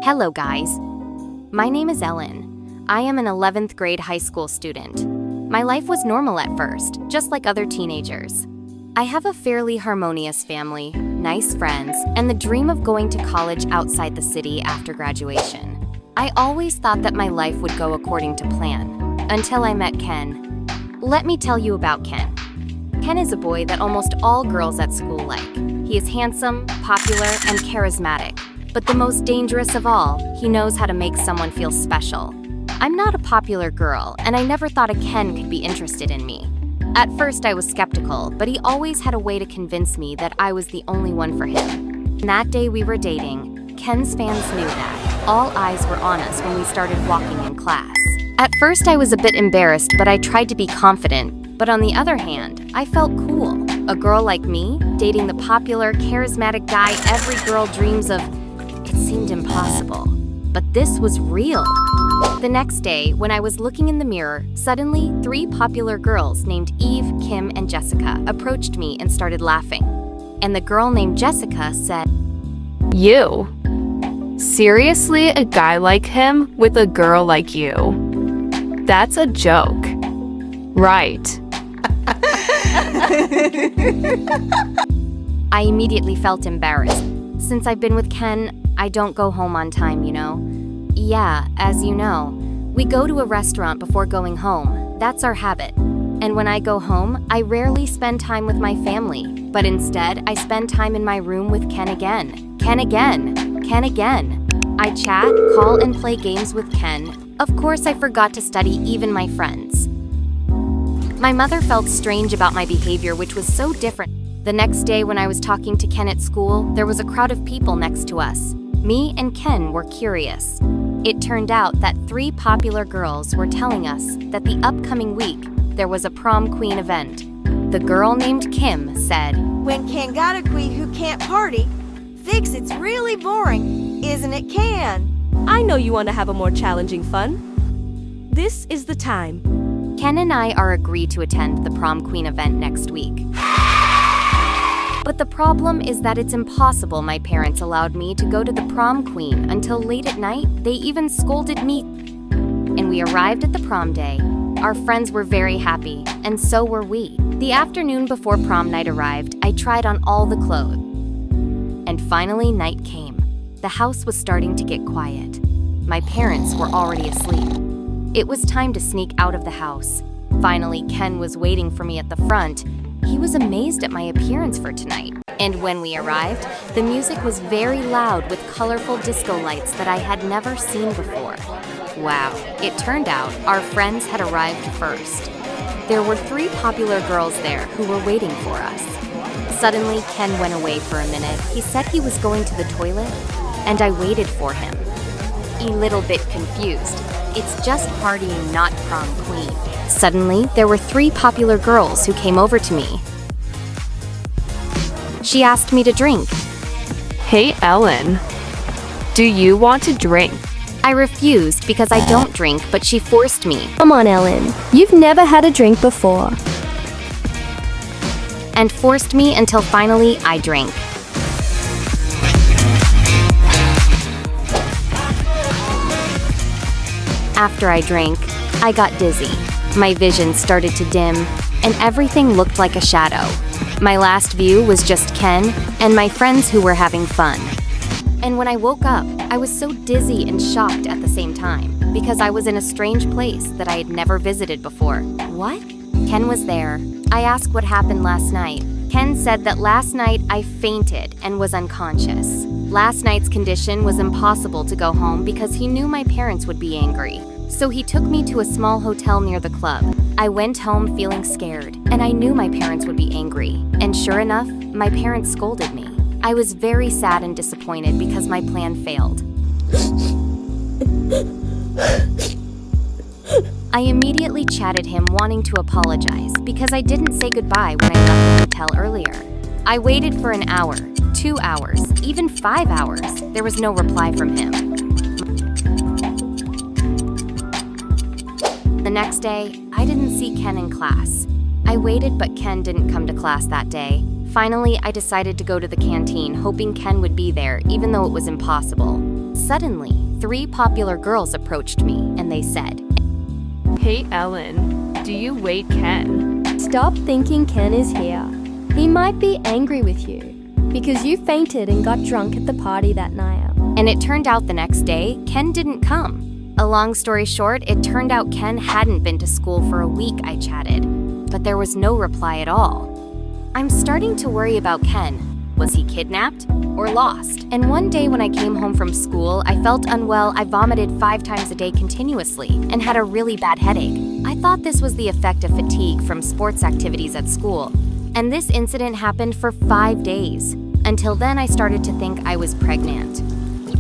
Hello guys. My name is Ellen. I am an 11th grade high school student. My life was normal at first, just like other teenagers. I have a fairly harmonious family, nice friends, and the dream of going to college outside the city after graduation. I always thought that my life would go according to plan, until I met Ken. Let me tell you about Ken. Ken is a boy that almost all girls at school like. He is handsome, popular, and charismatic. But the most dangerous of all, he knows how to make someone feel special. I'm not a popular girl, and I never thought a Ken could be interested in me. At first I was skeptical, but he always had a way to convince me that I was the only one for him. That day we were dating, Ken's fans knew that. All eyes were on us when we started walking in class. At first I was a bit embarrassed, but I tried to be confident. But on the other hand, I felt cool. A girl like me, dating the popular, charismatic guy every girl dreams of, it seemed impossible. But this was real. The next day, when I was looking in the mirror, suddenly 3 popular girls named Eve, Kim, and Jessica approached me and started laughing. And the girl named Jessica said, "You? Seriously, a guy like him with a girl like you? That's a joke, right?" I immediately felt embarrassed. Since I've been with Ken, I don't go home on time, you know? Yeah, as you know, we go to a restaurant before going home. That's our habit. And when I go home, I rarely spend time with my family, but instead, I spend time in my room with Ken again. Ken again. Ken again. I chat, call, and play games with Ken. Of course, I forgot to study even my friends. My mother felt strange about my behavior, which was so different. The next day when I was talking to Ken at school, there was a crowd of people next to us. Me and Ken were curious. It turned out that 3 popular girls were telling us that the upcoming week, there was a prom queen event. The girl named Kim said, "When Ken got a queen who can't party, thinks it's really boring, isn't it, Ken?" I know you want to have a more challenging fun. This is the time. Ken and I are agreed to attend the prom queen event next week. But the problem is that it's impossible. My parents allowed me to go to the prom queen until late at night. They even scolded me. And we arrived at the prom day. Our friends were very happy, and so were we. The afternoon before prom night arrived, I tried on all the clothes. And finally, night came. The house was starting to get quiet. My parents were already asleep. It was time to sneak out of the house. Finally, Ken was waiting for me at the front. He was amazed at my appearance for tonight. And when we arrived, the music was very loud with colorful disco lights that I had never seen before. Wow, it turned out our friends had arrived first. There were 3 popular girls there who were waiting for us. Suddenly, Ken went away for a minute. He said he was going to the toilet, and I waited for him. A little bit confused. It's just partying, not prom queen. Suddenly, there were 3 popular girls who came over to me. She asked me to drink. Hey Ellen, do you want to drink? I refused because I don't drink, but she forced me. Come on, Ellen. You've never had a drink before. And forced me until finally I drank. After I drank, I got dizzy. My vision started to dim, and everything looked like a shadow. My last view was just Ken and my friends who were having fun. And when I woke up, I was so dizzy and shocked at the same time, because I was in a strange place that I had never visited before. What? Ken was there. I asked what happened last night. Ken said that last night I fainted and was unconscious. Last night's condition was impossible to go home because he knew my parents would be angry. So he took me to a small hotel near the club. I went home feeling scared, and I knew my parents would be angry. And sure enough, my parents scolded me. I was very sad and disappointed because my plan failed. I immediately chatted him wanting to apologize because I didn't say goodbye when I left the hotel earlier. I waited for an hour, 2 hours, even 5 hours. There was no reply from him. The next day, I didn't see Ken in class. I waited, but Ken didn't come to class that day. Finally, I decided to go to the canteen, hoping Ken would be there, even though it was impossible. Suddenly, 3 popular girls approached me, and they said, Hey Ellen, do you wait Ken? Stop thinking Ken is here. He might be angry with you because you fainted and got drunk at the party that night. And it turned out the next day, Ken didn't come. A long story short, it turned out Ken hadn't been to school for a week. I chatted, but there was no reply at all. I'm starting to worry about Ken. Was he kidnapped or lost? And one day when I came home from school, I felt unwell. I vomited 5 times a day continuously and had a really bad headache. I thought this was the effect of fatigue from sports activities at school. And this incident happened for 5 days. Until then, I started to think I was pregnant.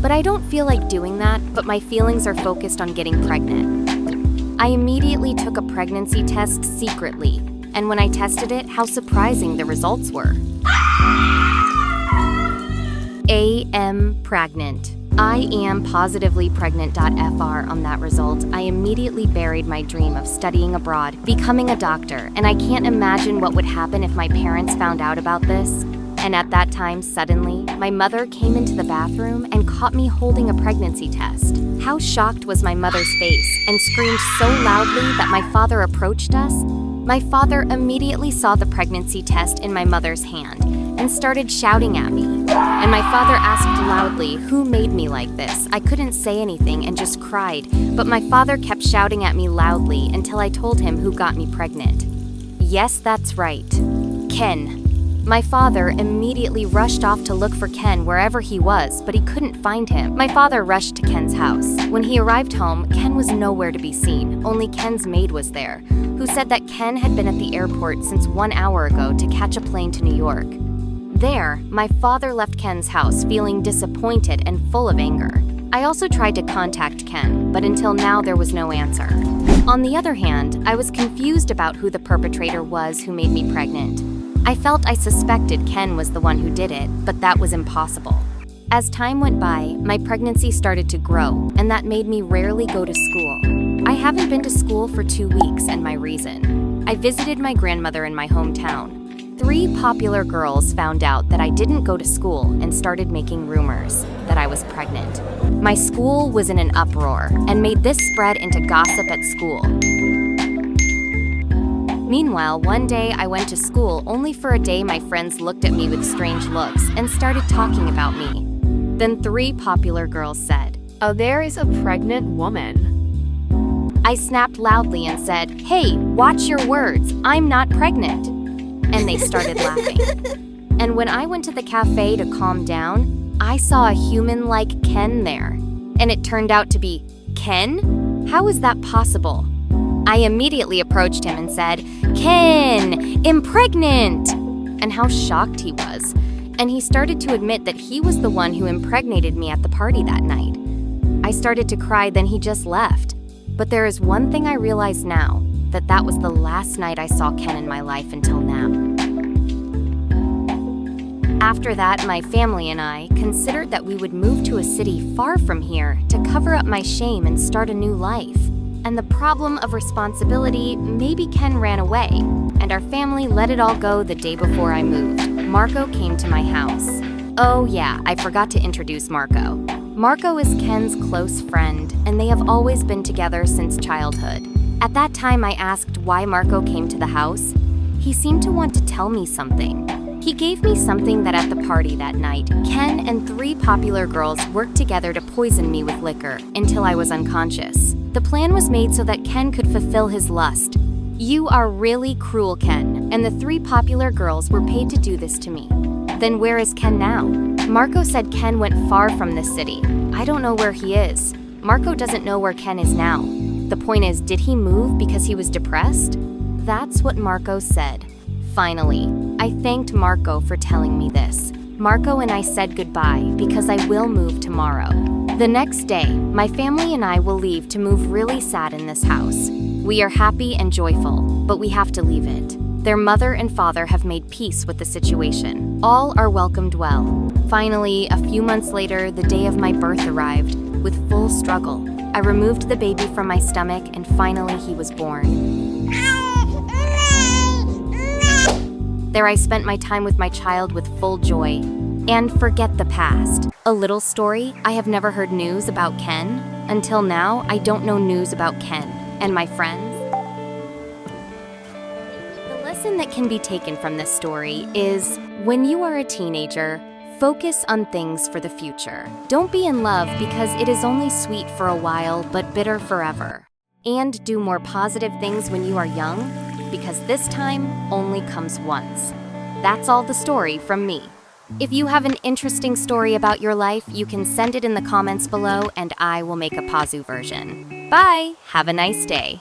But I don't feel like doing that, but my feelings are focused on getting pregnant. I immediately took a pregnancy test secretly, and when I tested it, how surprising the results were. am pregnant. I am positively pregnant.fr on that result. I immediately buried my dream of studying abroad, becoming a doctor, and I can't imagine what would happen if my parents found out about this. And at that time, suddenly, my mother came into the bathroom and caught me holding a pregnancy test. How shocked was my mother's face and screamed so loudly that my father approached us. My father immediately saw the pregnancy test in my mother's hand and started shouting at me. And my father asked loudly, who made me like this? I couldn't say anything and just cried, but my father kept shouting at me loudly until I told him who got me pregnant. Yes, that's right. Ken. My father immediately rushed off to look for Ken wherever he was, but he couldn't find him. My father rushed to Ken's house. When he arrived home, Ken was nowhere to be seen. Only Ken's maid was there, who said that Ken had been at the airport since 1 hour ago to catch a plane to New York. There, my father left Ken's house feeling disappointed and full of anger. I also tried to contact Ken, but until now there was no answer. On the other hand, I was confused about who the perpetrator was who made me pregnant. I felt I suspected Ken was the one who did it, but that was impossible. As time went by, my pregnancy started to grow, and that made me rarely go to school. I haven't been to school for 2 weeks, and my reason. I visited my grandmother in my hometown. 3 popular girls found out that I didn't go to school and started making rumors that I was pregnant. My school was in an uproar and made this spread into gossip at school. Meanwhile, one day I went to school only for a day my friends looked at me with strange looks and started talking about me. Then 3 popular girls said, Oh, there is a pregnant woman. I snapped loudly and said, Hey, watch your words, I'm not pregnant. And they started laughing. And when I went to the cafe to calm down, I saw a human like Ken there. And it turned out to be Ken? How is that possible? I immediately approached him and said, Ken, I'm pregnant! And how shocked he was. And he started to admit that he was the one who impregnated me at the party that night. I started to cry, then he just left. But there is one thing I realize now, that was the last night I saw Ken in my life until now. After that, my family and I considered that we would move to a city far from here to cover up my shame and start a new life. And the problem of responsibility, maybe Ken ran away, and our family let it all go the day before I moved. Marco came to my house. Oh yeah, I forgot to introduce Marco. Marco is Ken's close friend, and they have always been together since childhood. At that time, I asked why Marco came to the house. He seemed to want to tell me something. He gave me something that at the party that night, Ken and 3 popular girls worked together to poison me with liquor until I was unconscious. The plan was made so that Ken could fulfill his lust. You are really cruel, Ken, and the 3 popular girls were paid to do this to me. Then where is Ken now? Marco said Ken went far from this city. I don't know where he is. Marco doesn't know where Ken is now. The point is, did he move because he was depressed? That's what Marco said. Finally, I thanked Marco for telling me this. Marco and I said goodbye because I will move tomorrow. The next day, my family and I will leave to move really sad in this house. We are happy and joyful, but we have to leave it. Their mother and father have made peace with the situation. All are welcomed well. Finally, a few months later, the day of my birth arrived, with full struggle. I removed the baby from my stomach, and finally he was born. There I spent my time with my child with full joy. And forget the past. A little story, I have never heard news about Ken. Until now, I don't know news about Ken and my friends. The lesson that can be taken from this story is, when you are a teenager, focus on things for the future. Don't be in love because it is only sweet for a while but bitter forever. And do more positive things when you are young, because this time only comes once. That's all the story from me. If you have an interesting story about your life, you can send it in the comments below and I will make a Pazu version. Bye! Have a nice day.